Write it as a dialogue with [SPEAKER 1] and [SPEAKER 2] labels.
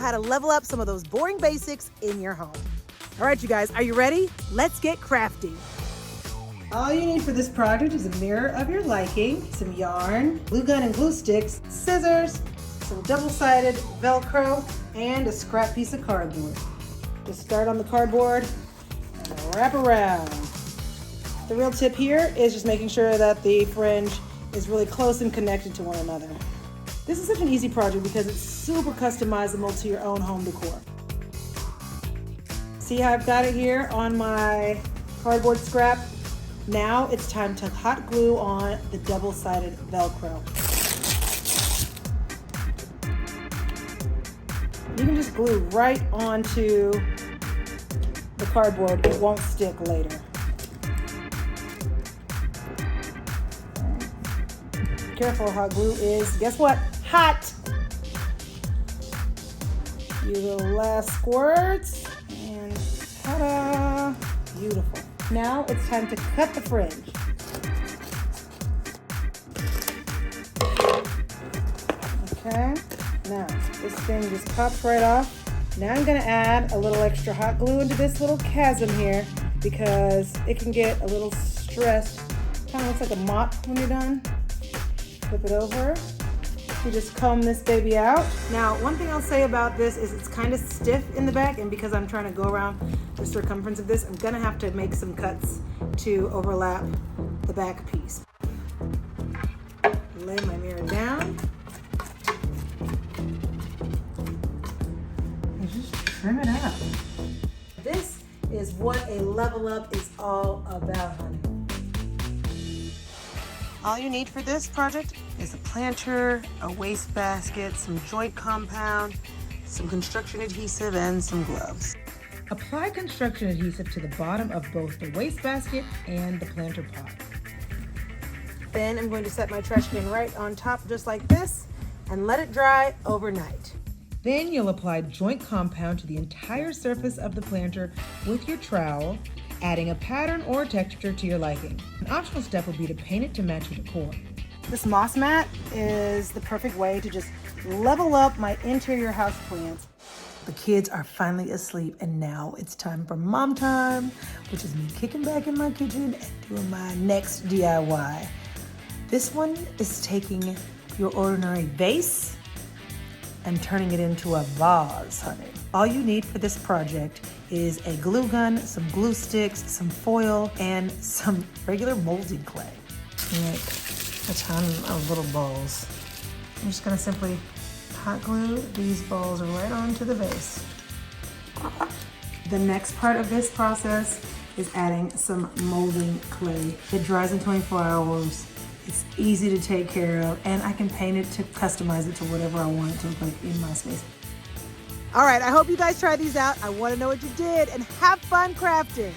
[SPEAKER 1] how to level up some of those boring basics in your home. All right, you guys, are you ready? Let's get crafty. All you need for this project is a mirror of your liking, some yarn, glue gun and glue sticks, scissors, some double-sided Velcro, and a scrap piece of cardboard. Just start on the cardboard and wrap around. The real tip here is just making sure that the fringe is really close and connected to one another. This is such an easy project because it's super customizable to your own home decor. See how I've got it here on my cardboard scrap? Now it's time to hot glue on the double-sided Velcro. You can just glue right onto the cardboard. It won't stick later. Careful, hot glue is, guess what? Hot! Few little last squirts, and ta-da! Beautiful. Now it's time to cut the fringe. Okay, now this thing just pops right off. Now I'm gonna add a little extra hot glue into this little chasm here because it can get a little stressed. Kind of looks like a mop when you're done. Flip it over. You just comb this baby out. Now, one thing I'll say about this is it's kind of stiff in the back, and because I'm trying to go around the circumference of this, I'm gonna have to make some cuts to overlap the back piece. Lay my mirror down. And just trim it up. This is what a level up is all about, honey. All you need for this project is a planter, a waste basket, some joint compound, some construction adhesive, and some gloves. Apply construction adhesive to the bottom of both the waste basket and the planter pot. Then I'm going to set my trash can right on top just like this and let it dry overnight. Then you'll apply joint compound to the entire surface of the planter with your trowel, adding a pattern or texture to your liking. An optional step would be to paint it to match your decor. This moss mat is the perfect way to just level up my interior house plants. The kids are finally asleep, and now it's time for mom time, which is me kicking back in my kitchen and doing my next DIY. This one is taking your ordinary vase and turning it into a vase, honey. All you need for this project is a glue gun, some glue sticks, some foil, and some regular molding clay. Like a ton of little balls. I'm just gonna simply hot glue these balls right onto the vase. The next part of this process is adding some molding clay. It dries in 24 hours. It's easy to take care of, and I can paint it to customize it to whatever I want it to look like in my space. All right, I hope you guys try these out. I want to know what you did, and have fun crafting.